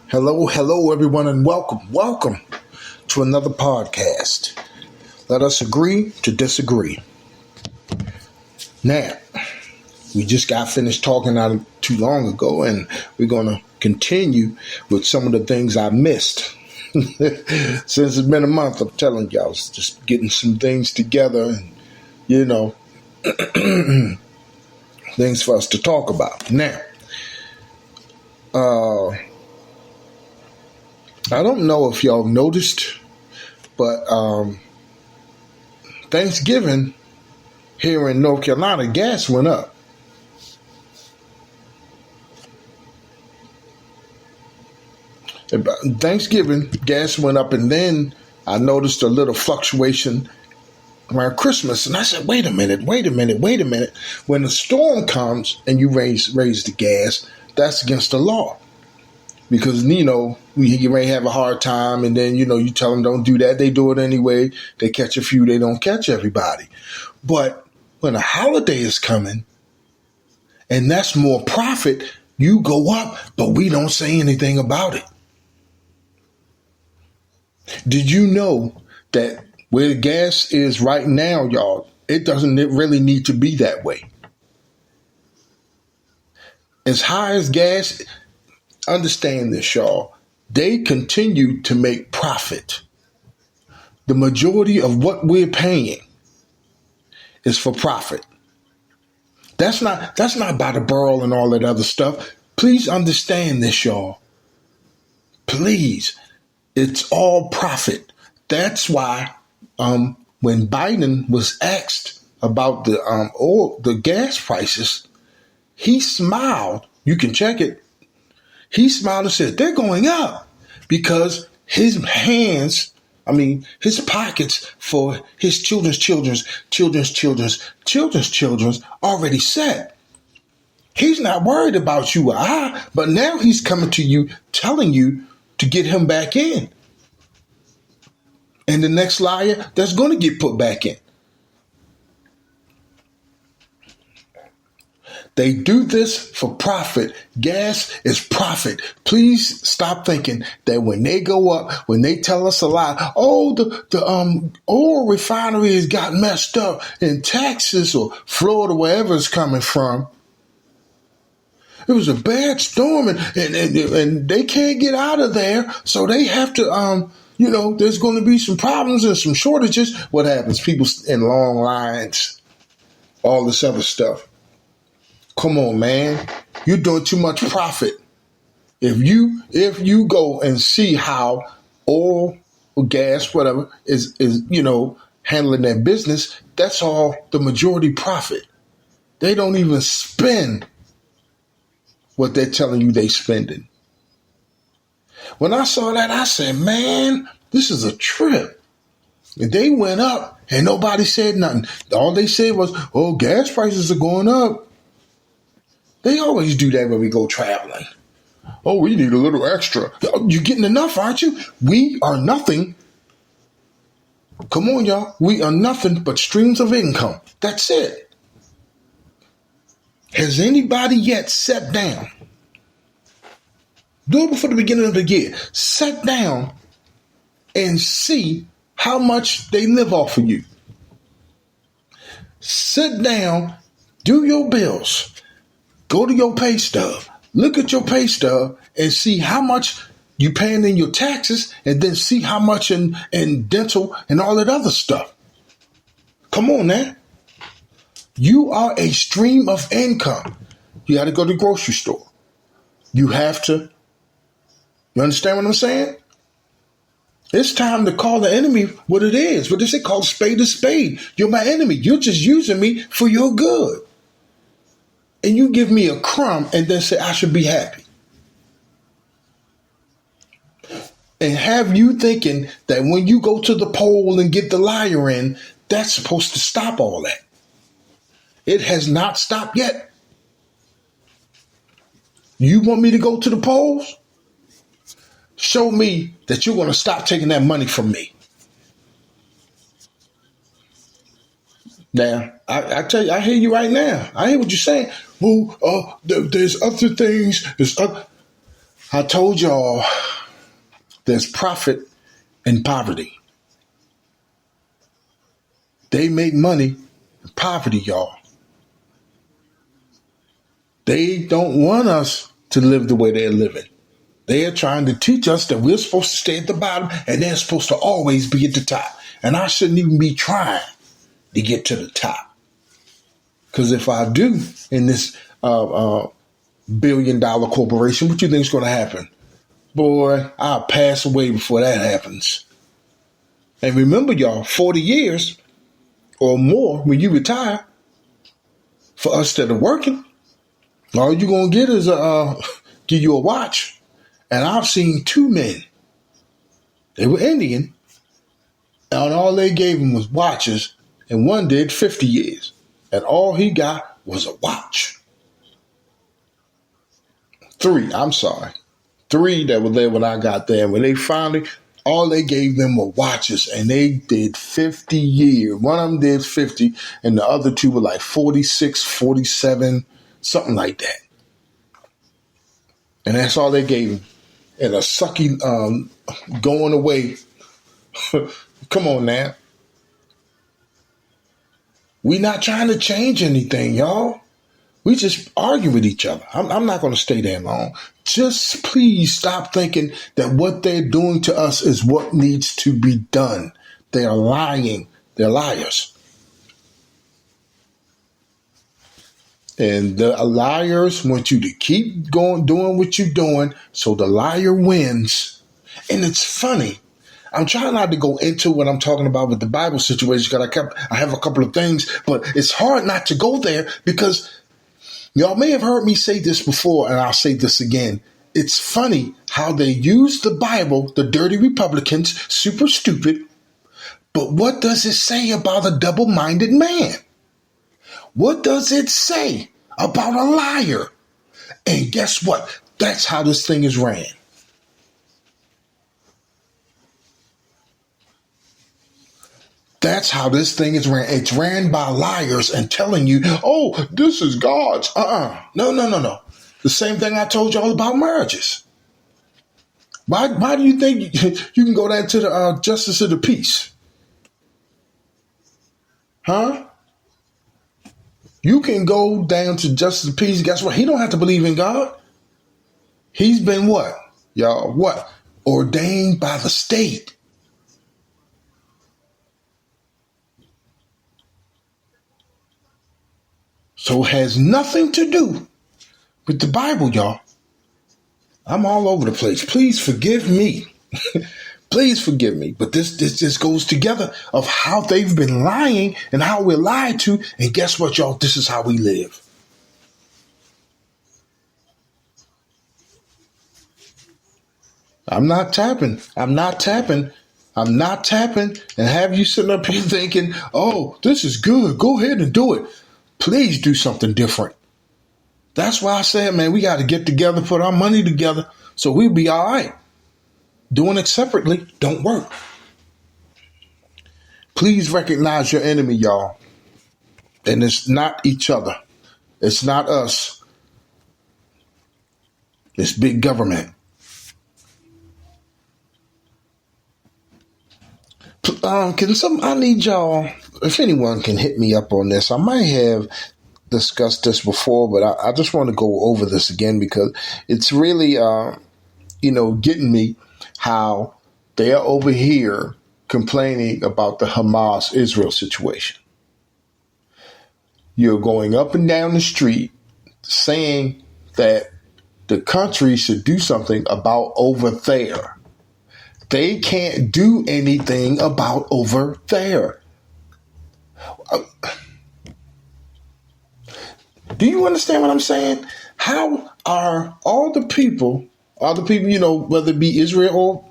Hello, hello, everyone, and welcome to another podcast. Let us agree to disagree. Now, we just got finished talking not too long ago, and we're going to continue with some of the things I missed. Since it's been a month, I'm telling y'all, it's just getting some things together and, things for us to talk about. Now, I don't know if y'all noticed, but Thanksgiving here in North Carolina, gas went up. Thanksgiving, gas went up, and then I noticed a little fluctuation around Christmas, and I said, wait a minute. When a storm comes and you raise the gas, that's against the law. Because, you may have a hard time, and then, you tell them don't do that. They do it anyway. They catch a few. They don't catch everybody. But when a holiday is coming, and that's more profit, you go up, but we don't say anything about it. Did you know that where the gas is right now, y'all, it doesn't really need to be that way? As high as gas, understand this, y'all. They continue to make profit. The majority of what we're paying is for profit. That's not by the barrel and all that other stuff. Please understand this, y'all. Please. It's all profit. That's why when Biden was asked about the gas prices, he smiled. You can check it. He smiled and said, they're going up because his pockets for his children's already set. He's not worried about you or I, but now he's coming to you, telling you to get him back in. And the next liar that's going to get put back in. They do this for profit. Gas is profit. Please stop thinking that when they go up, when they tell us a lie, the oil refinery has got messed up in Texas or Florida, wherever it's coming from. It was a bad storm and they can't get out of there. So they have to, there's going to be some problems and some shortages. What happens? People in long lines, all this other stuff. Come on, man. You're doing too much profit. If you go and see how oil or gas, whatever, is handling their business, that's all the majority profit. They don't even spend what they're telling you they spending. When I saw that, I said, man, this is a trip. And they went up and nobody said nothing. All they said was, gas prices are going up. They always do that when we go traveling. We need a little extra. You're getting enough, aren't you? We are nothing. Come on, y'all. We are nothing but streams of income. That's it. Has anybody yet sat down? Do it before the beginning of the year. Sit down and see how much they live off of you. Sit down, do your bills. Go to your pay stub, look at your pay stub and see how much you paying in your taxes and then see how much in dental and all that other stuff. Come on now. You are a stream of income. You got to go to the grocery store. You have to. You understand what I'm saying? It's time to call the enemy what it is. What they say, call a spade a spade. You're my enemy. You're just using me for your good. And you give me a crumb and then say I should be happy. And have you thinking that when you go to the poll and get the liar in, that's supposed to stop all that. It has not stopped yet. You want me to go to the polls? Show me that you're going to stop taking that money from me. Now, I tell you, I hear you right now. I hear what you're saying. Well, there's other things. I told y'all there's profit in poverty. They make money in poverty, y'all. They don't want us to live the way they're living. They are trying to teach us that we're supposed to stay at the bottom and they're supposed to always be at the top. And I shouldn't even be trying to get to the top. Because if I do in this billion-dollar corporation, what you think is going to happen? Boy, I'll pass away before that happens. And remember, y'all, 40 years or more when you retire, for us that are working, all you're going to get is give you a watch. And I've seen two men. They were Indian. And all they gave him was watches. And one did 50 years. And all he got was a watch. Three that were there when I got there. And when they finally, all they gave them were watches. And they did 50 years. One of them did 50. And the other two were like 46, 47, something like that. And that's all they gave him. And a sucky going away. Come on now. We're not trying to change anything, y'all. We just argue with each other. I'm not going to stay there long. Just please stop thinking that what they're doing to us is what needs to be done. They are lying. They're liars. And the liars want you to keep going, doing what you're doing, so the liar wins. And it's funny. I'm trying not to go into what I'm talking about with the Bible situation because I have a couple of things, but it's hard not to go there because y'all may have heard me say this before, and I'll say this again. It's funny how they use the Bible, the dirty Republicans, super stupid, but what does it say about a double-minded man? What does it say about a liar? And guess what? That's how this thing is ran. That's how this thing is ran. It's ran by liars and telling you, oh, this is God's. No. The same thing I told y'all about marriages. Why do you think you can go down to the justice of the peace? Huh? You can go down to justice of the peace. Guess what? He don't have to believe in God. He's been what? Y'all, what? Ordained by the state. So it has nothing to do with the Bible, y'all. I'm all over the place. Please forgive me. Please forgive me. But this just goes together of how they've been lying and how we're lied to. And guess what, y'all? This is how we live. I'm not tapping. And have you sitting up here thinking, oh, this is good. Go ahead and do it. Please do something different. That's why I said, man, we got to get together, put our money together so we'll be all right. Doing it separately don't work. Please recognize your enemy, y'all. And it's not each other. It's not us. It's big government. I need y'all, if anyone can hit me up on this. I might have discussed this before, but I just want to go over this again because it's really, getting me how they're over here complaining about the Hamas-Israel situation. You're going up and down the street saying that the country should do something about over there. They can't do anything about over there. Do you understand what I'm saying? How are all the people, whether it be Israel or,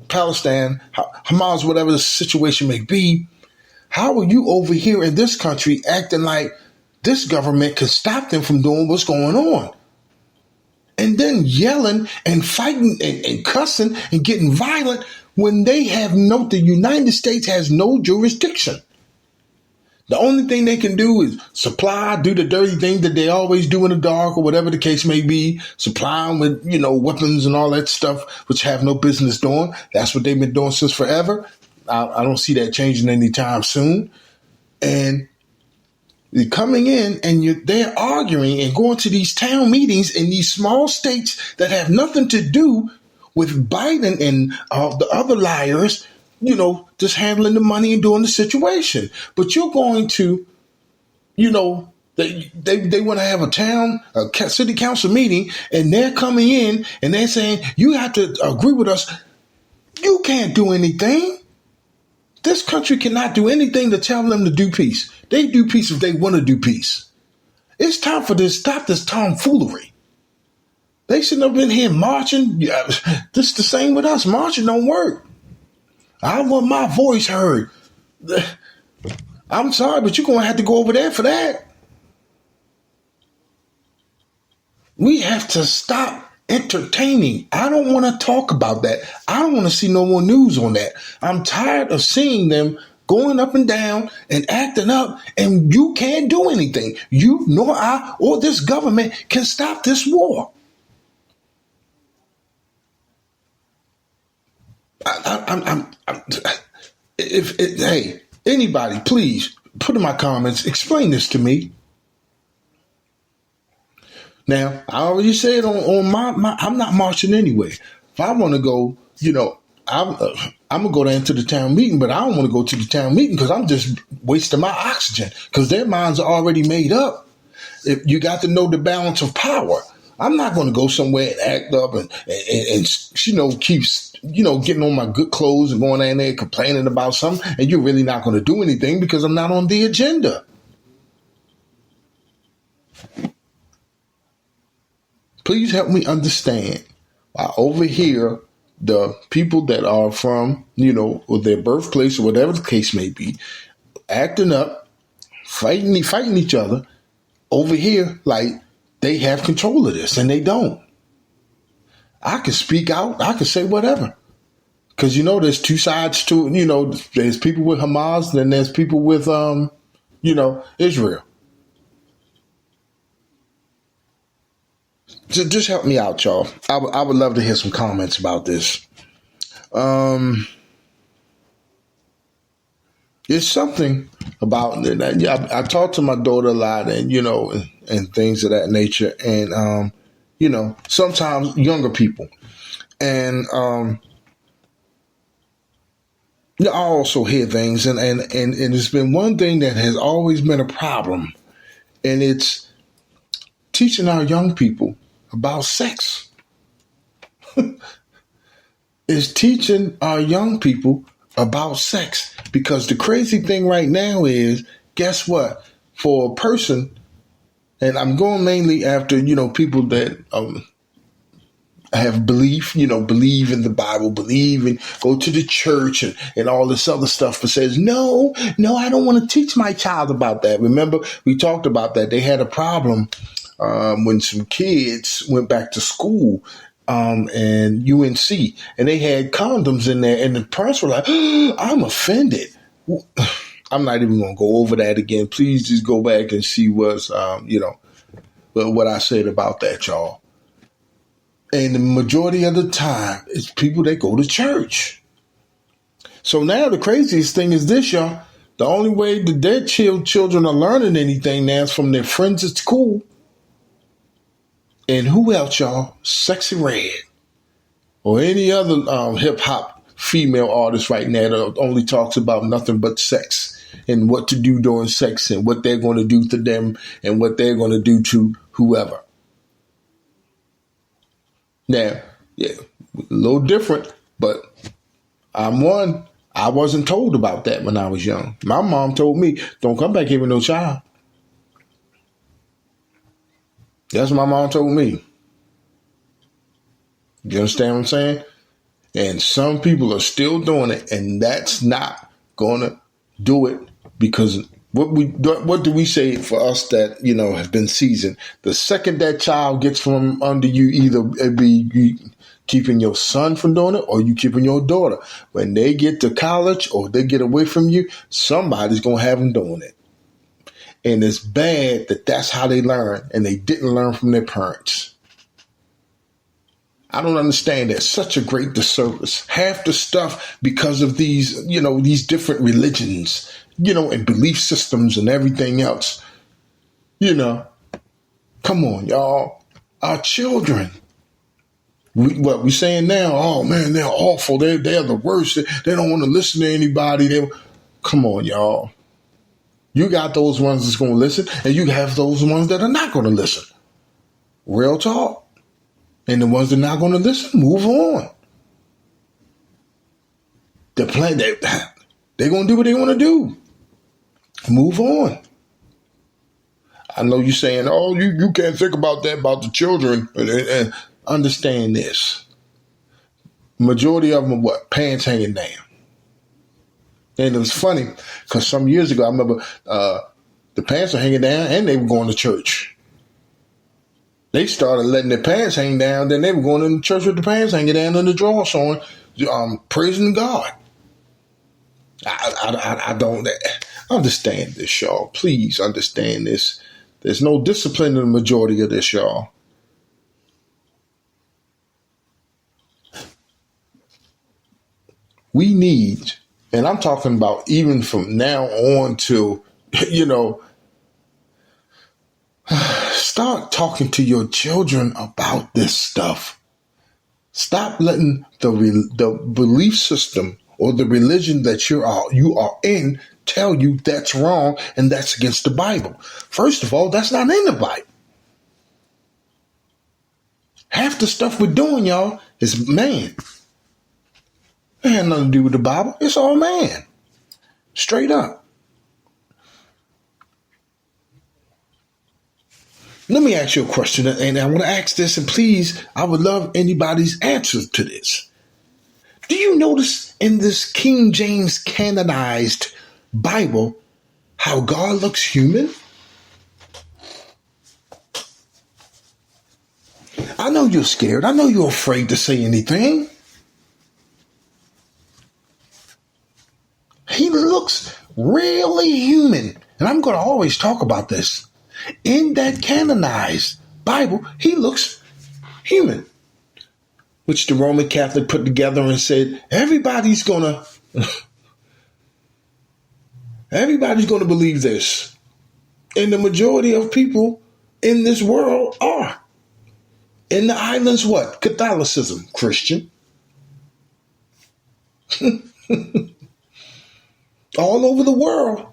Palestine, Hamas, whatever the situation may be, how are you over here in this country acting like this government can stop them from doing what's going on? And then yelling and fighting and cussing and getting violent when the United States has no jurisdiction. The only thing they can do is supply, do the dirty thing that they always do in the dark or whatever the case may be, supply them with, weapons and all that stuff, which have no business doing. That's what they've been doing since forever. I don't see that changing anytime soon. And you're coming in and they're arguing and going to these town meetings in these small states that have nothing to do with Biden and the other liars, just handling the money and doing the situation. But you're going to, they want to have a city council meeting, and they're coming in and they're saying, you have to agree with us. You can't do anything. This country cannot do anything to tell them to do peace. They do peace if they want to do peace. It's time for this. Stop this tomfoolery. They shouldn't have been here marching. Yeah, this is the same with us. Marching don't work. I want my voice heard. I'm sorry, but you're going to have to go over there for that. We have to stop entertaining. I don't want to talk about that. I don't want to see no more news on that. I'm tired of seeing them going up and down and acting up, and you can't do anything. You nor I or this government can stop this war. Hey, anybody, please put in my comments, explain this to me. Now, I already said on my I'm not marching anyway. If I want to go, I'm going to go down to the town meeting, but I don't want to go to the town meeting because I'm just wasting my oxygen because their minds are already made up. If you got to know the balance of power. I'm not going to go somewhere and act up and keeps, getting on my good clothes and going in there complaining about something, and you're really not going to do anything because I'm not on the agenda. Please help me understand. I overhear the people that are from, or their birthplace or whatever the case may be, acting up, fighting each other over here like they have control of this, and they don't. I can speak out. I can say whatever. Because, there's two sides to it. There's people with Hamas, then there's people with, Israel. Just help me out, y'all. I would love to hear some comments about this. It's something about that. I talk to my daughter a lot, and and things of that nature, and sometimes younger people, and I also hear things, and it's been one thing that has always been a problem, and it's teaching our young people about sex. Is teaching our young people about sex, because the crazy thing right now is, guess what? For a person, and I'm going mainly after people that have belief, believe in the Bible, believe and go to the church and all this other stuff, but says, no, I don't want to teach my child about that. Remember, we talked about that. They had a problem when some kids went back to school and UNC, and they had condoms in there, and the parents were like, I'm offended. I'm not even going to go over that again. Please just go back and see what's, what I said about that, y'all. And the majority of the time, it's people that go to church. So now the craziest thing is this, y'all. The only way that their children are learning anything now is from their friends at school. And who else, y'all? Sexy Red. Or any other hip-hop female artist right now that only talks about nothing but sex and what to do during sex and what they're going to do to them and what they're going to do to whoever. Now, yeah, a little different, but I wasn't told about that when I was young. My mom told me, don't come back here with no child. That's what my mom told me. You understand what I'm saying? And some people are still doing it, and that's not going to do it, because what do we say for us that, have been seasoned? The second that child gets from under you, either it be you keeping your son from doing it or you keeping your daughter. When they get to college or they get away from you, somebody's going to have them doing it. And it's bad that that's how they learn, and they didn't learn from their parents. I don't understand that. Such a great disservice. Half the stuff because of these different religions, and belief systems and everything else. Come on, y'all. Our children. What we saying now? Oh man, they're awful. They're the worst. They don't want to listen to anybody. Come on, y'all. You got those ones that's going to listen, and you have those ones that are not going to listen. Real talk. And the ones that are not going to listen, move on. They're going to do what they want to do. Move on. I know you're saying, oh, you can't think about that, about the children. And understand this. Majority of them are what? Pants hanging down. And it was funny because some years ago, I remember the pants were hanging down and they were going to church. They started letting their pants hang down, then they were going to church with the pants hanging down and the drawers on, praising God. I don't understand this, y'all. Please understand this. There's no discipline in the majority of this, y'all. We need, and I'm talking about even from now on to, start talking to your children about this stuff. Stop letting the belief system or the religion that you are in tell you that's wrong and that's against the Bible. First of all, that's not in the Bible. Half the stuff we're doing, y'all, is man. It had nothing to do with the Bible. It's all man. Straight up. Let me ask you a question, and I want to ask this, and please, I would love anybody's answer to this. Do you notice in this King James canonized Bible how God looks human? I know you're scared. I know you're afraid to say anything. He looks really human, and I'm going to always talk about this. In that canonized Bible, he looks human, which the Roman Catholic put together and said, everybody's going to believe this. And the majority of people in this world are. In the islands, what? Catholicism, Christian. All over the world,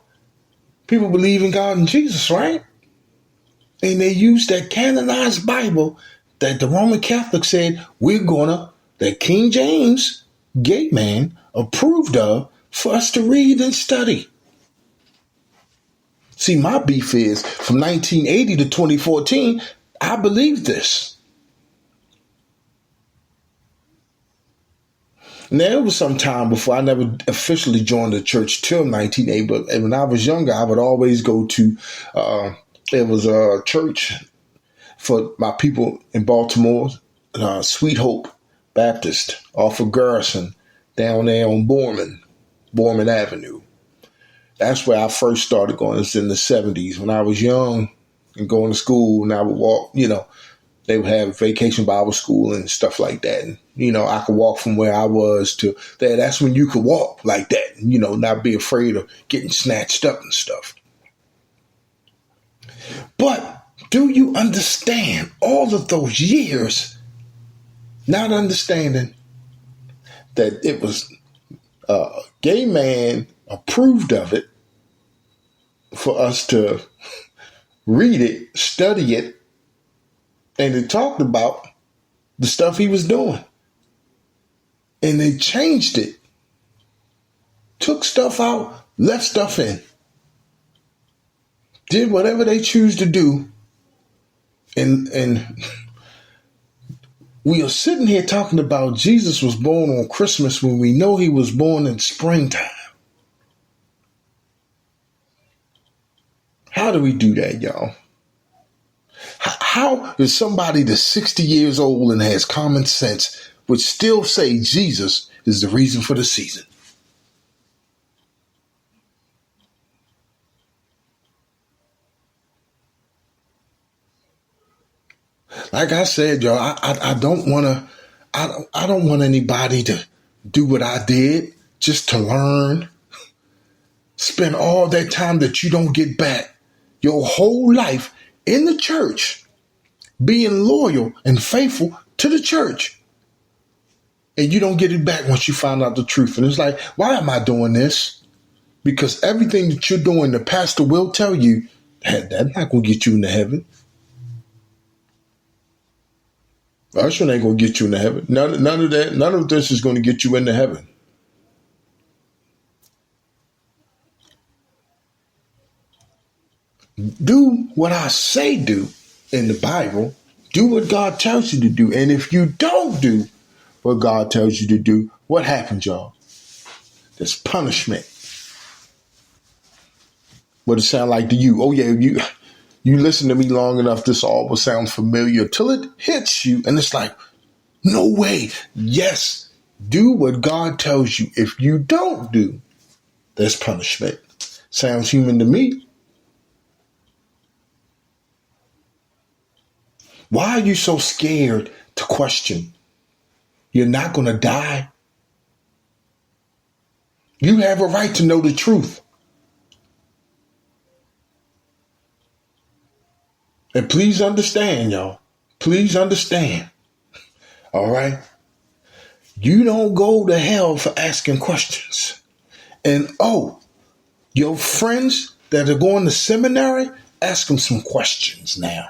people believe in God and Jesus, right? And they use that canonized Bible that the Roman Catholic said that King James, gay man, approved of for us to read and study. See, my beef is from 1980 to 2014, I believed this. Now, it was some time before. I never officially joined the church till 1980, but when I was younger, I would always go to, it was a church for my people in Baltimore, Sweet Hope Baptist, off of Garrison, down there on Borman Avenue. That's where I first started going. It's in the 70s when I was young and going to school, and I would walk, they would have vacation Bible school and stuff like that. And, I could walk from where I was to there. That's when you could walk like that, not be afraid of getting snatched up and stuff. But do you understand all of those years not understanding that it was a gay man approved of it for us to read it, study it, and it talked about the stuff he was doing. And they changed it. Took stuff out, left stuff in. Did whatever they choose to do. And we are sitting here talking about Jesus was born on Christmas when we know he was born in springtime. How do we do that, y'all? How is somebody that's 60 years old and has common sense would still say Jesus is the reason for the season? Like I said, y'all, I don't want to. I don't want anybody to do what I did just to learn. Spend all that time that you don't get back, your whole life in the church, being loyal and faithful to the church. And you don't get it back once you find out the truth. And it's like, why am I doing this? Because everything that you're doing, the pastor will tell you that's not going to get you into heaven. Usher ain't going to get you into heaven. None of that. None of this is going to get you into heaven. Do what I say do in the Bible. Do what God tells you to do. And if you don't do what God tells you to do, what happens, y'all? There's punishment. What it sound like to you? Oh, yeah, you listen to me long enough, this all will sound familiar till it hits you. And it's like, no way. Yes, do what God tells you. If you don't do, there's punishment. Sounds human to me. Why are you so scared to question? You're not going to die. You have a right to know the truth. And please understand, y'all. Please understand. All right? You don't go to hell for asking questions. And your friends that are going to seminary, ask them some questions now.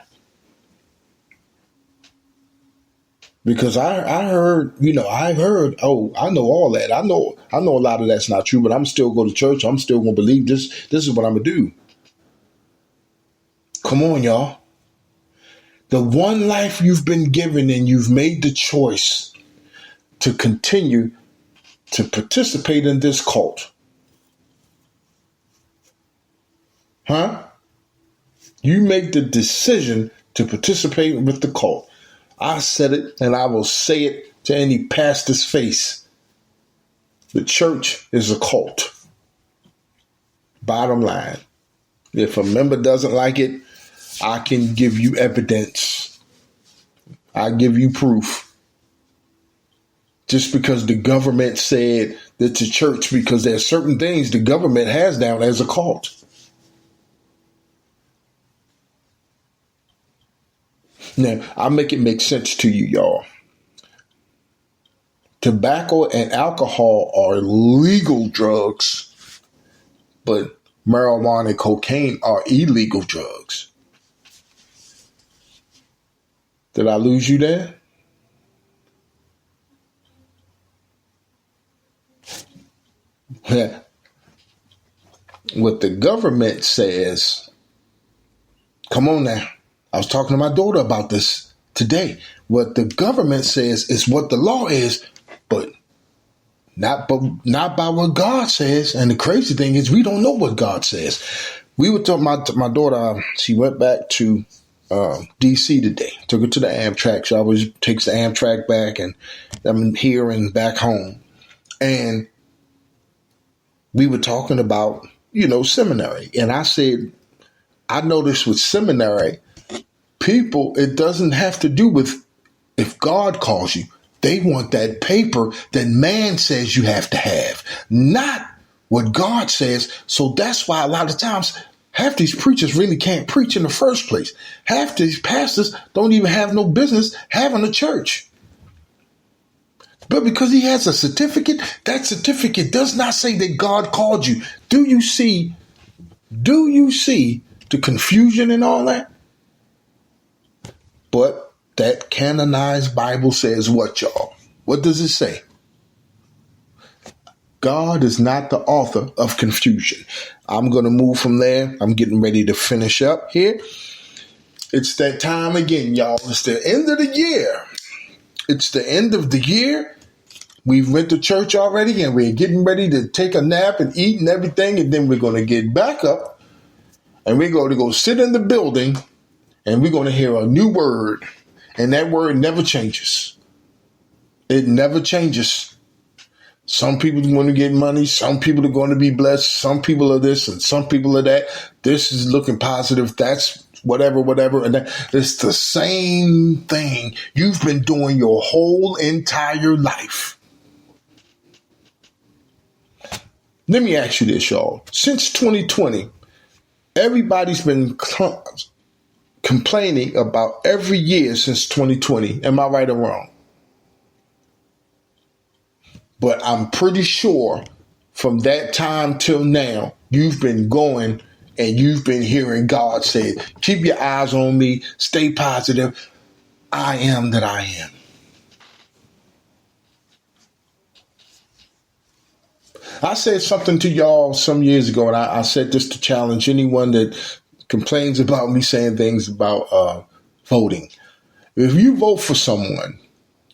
Because I heard, I know all that. I know a lot of that's not true, but I'm still go to church. I'm still going to believe this. This is what I'm going to do. Come on, y'all. The one life you've been given and you've made the choice to continue to participate in this cult. Huh? You make the decision to participate with the cult. I said it and I will say it to any pastor's face. The church is a cult. Bottom line. If a member doesn't like it, I can give you evidence. I give you proof. Just because the government said that the church, because there's certain things the government has down as a cult. Now, I'll make it make sense to you, y'all. Tobacco and alcohol are legal drugs, but marijuana and cocaine are illegal drugs. Did I lose you there? What the government says, come on now. I was talking to my daughter about this today. What the government says is what the law is, but not by what God says. And the crazy thing is we don't know what God says. We were talking about my daughter. She went back to DC today. Took her to the Amtrak. She always takes the Amtrak back, and I'm here and back home. And we were talking about, seminary. And I said, I noticed with seminary, people, it doesn't have to do with if God calls you. They want that paper that man says you have to have, not what God says. So that's why a lot of times half these preachers really can't preach in the first place. Half these pastors don't even have no business having a church. But because he has a certificate, that certificate does not say that God called you. Do you see the confusion and all that? But that canonized Bible says what, y'all? What does it say? God is not the author of confusion. I'm going to move from there. I'm getting ready to finish up here. It's that time again, y'all. It's the end of the year. It's the end of the year. We've went to church already and we're getting ready to take a nap and eat and everything. And then we're going to get back up and we're going to go sit in the building and we're going to hear a new word. And that word never changes. It never changes. Some people want to get money. Some people are going to be blessed. Some people are this and some people are that. This is looking positive. That's whatever. And it's the same thing you've been doing your whole entire life. Let me ask you this, y'all. Since 2020, everybody's been complaining about every year since 2020. Am I right or wrong? But I'm pretty sure from that time till now, you've been going and you've been hearing God say, keep your eyes on me, stay positive. I am that I am. I said something to y'all some years ago, and I said this to challenge anyone that complains about me saying things about voting. If you vote for someone,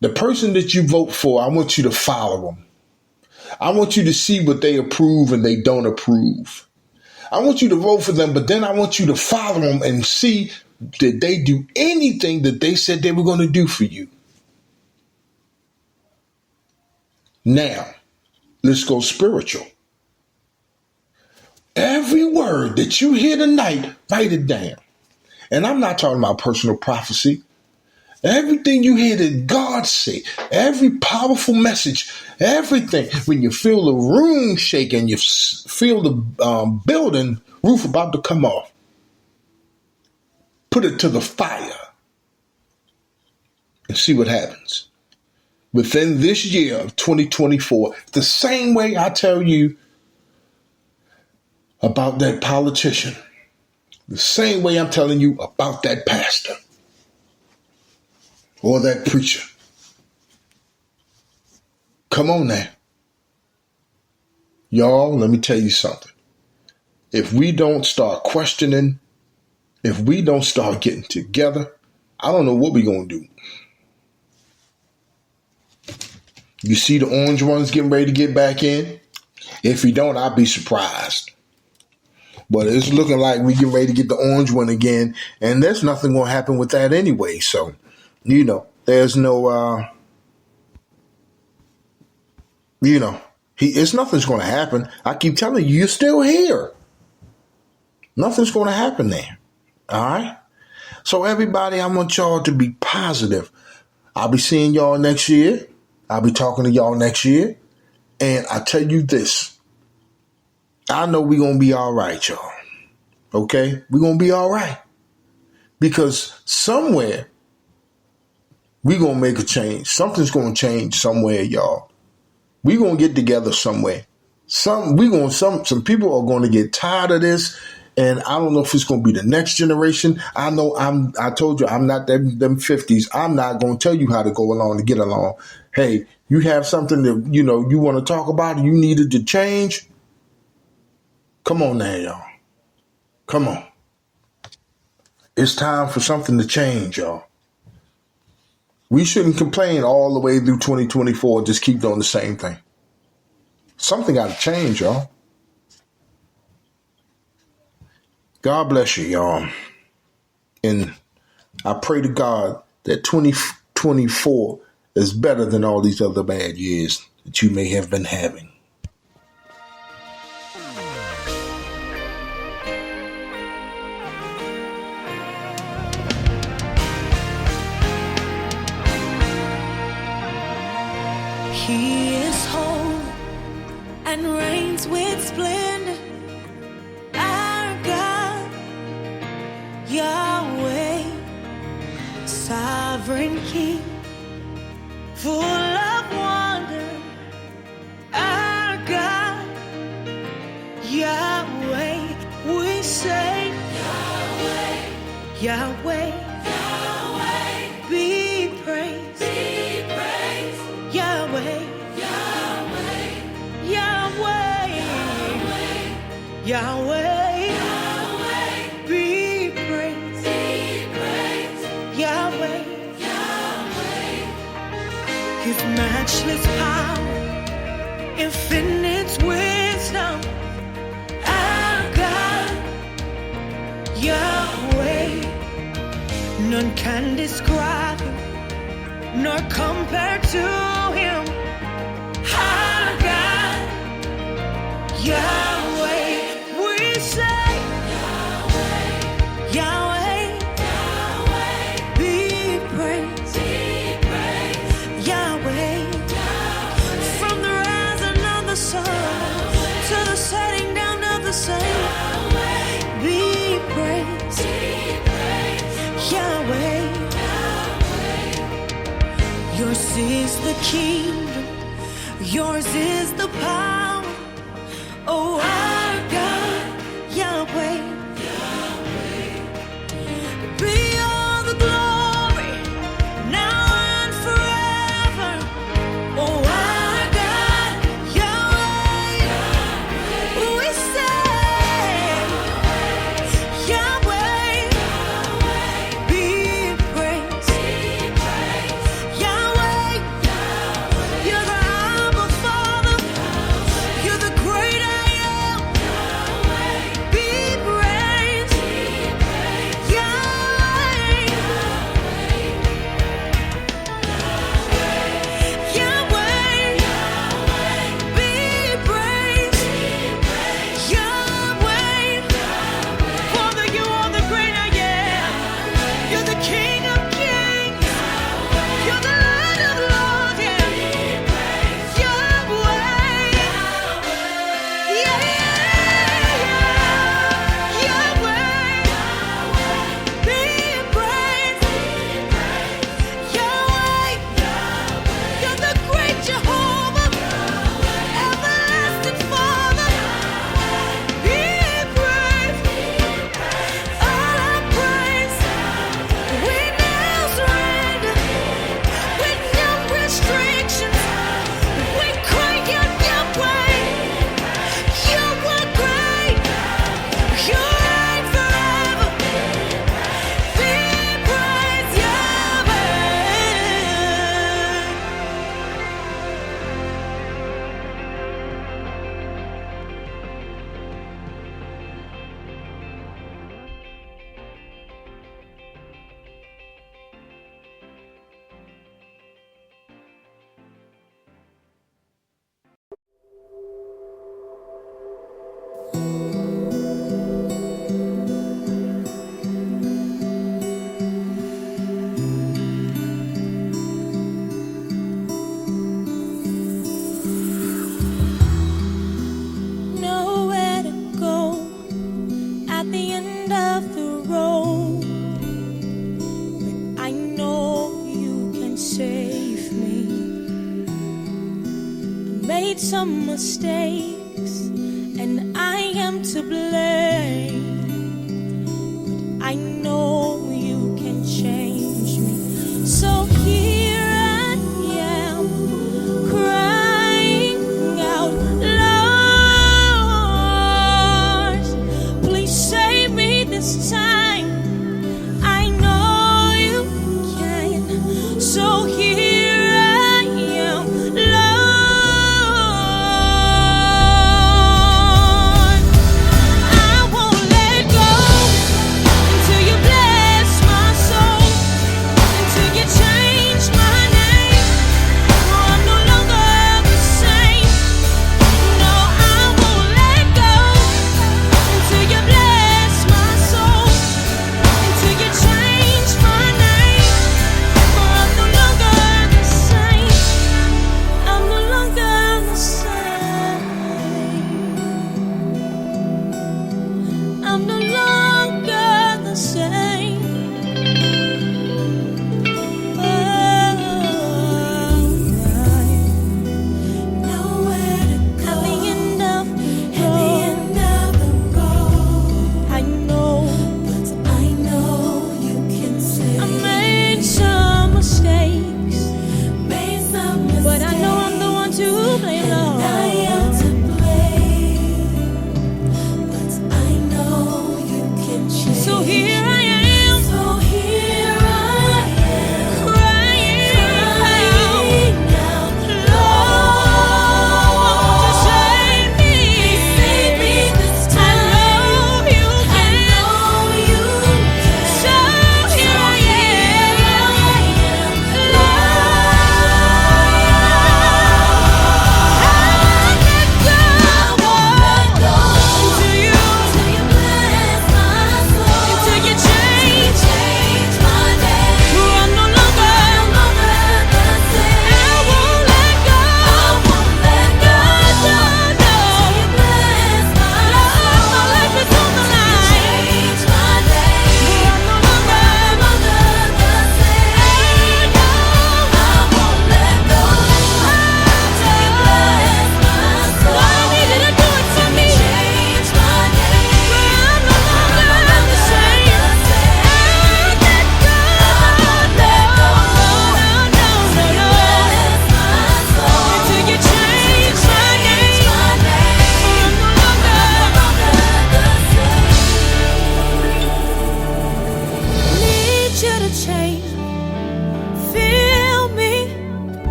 the person that you vote for, I want you to follow them. I want you to see what they approve and they don't approve. I want you to vote for them, but then I want you to follow them and see did they do anything that they said they were going to do for you. Now, let's go spiritual. Every word that you hear tonight, write it down. And I'm not talking about personal prophecy. Everything you hear that God say, every powerful message, everything. When you feel the room shaking, you feel the building roof about to come off, put it to the fire and see what happens. Within this year of 2024, the same way I tell you about that politician, the same way I'm telling you about that pastor or that preacher. Come on now. Y'all, let me tell you something. If we don't start questioning, if we don't start getting together, I don't know what we're going to do. You see the orange ones getting ready to get back in? If you don't, I'll be surprised. But it's looking like we get ready to get the orange one again, and there's nothing going to happen with that anyway. So, there's no, nothing's going to happen. I keep telling you, you're still here. Nothing's going to happen there. All right? So everybody, I want y'all to be positive. I'll be seeing y'all next year. I'll be talking to y'all next year. And I tell you this. I know we're going to be all right, y'all. Okay? We're going to be all right. Because somewhere, we're going to make a change. Something's going to change somewhere, y'all. We're going to get together somewhere. Some people are going to get tired of this. And I don't know if it's going to be the next generation. I told you, I'm not them 50s. I'm not going to tell you how to go along to get along. Hey, you have something that, you want to talk about and you needed to change. Come on now, y'all. Come on. It's time for something to change, y'all. We shouldn't complain all the way through 2024. Just keep doing the same thing. Something got to change, y'all. God bless you, y'all. And I pray to God that 2024 is better than all these other bad years that you may have been having. He is holy and reigns with splendor. Our God, Yahweh, sovereign King, full of wonder. Our God, Yahweh, we say, Yahweh, Yahweh, Yahweh, be praised, be praised. Yahweh, Yahweh, Yahweh, Yahweh, Yahweh, Yahweh, be praised, Yahweh, Yahweh, His matchless power, infinite wisdom, our God, Yahweh, none can describe Him, nor compare to Him. Our God, Yahweh, we say, Yahweh, Yahweh, Yours is the kingdom, yours is the power. Oh, our God, Yahweh, be all the glory, now and forever. Oh, our God, Yahweh, we say, Yahweh, be praised. Yahweh, you're the Abba Father, you're the great I am. Be praised. Yahweh, Yahweh, be praised. Yahweh, Father, you are the great I am. You're the King of Kings. You're the Lord of Lords. Yeah. Yahweh, yeah, Yahweh, be praised. Yahweh, you're the great Jehovah, everlasting Father. Be praised. All our praise, we now surrender with no restrictions. We cry out Yahweh. You are great. You reign forever. Be praised, Yahweh. Nowhere to go at the end of the road, but I know you can save me. I made some mistakes and I am to blame, but I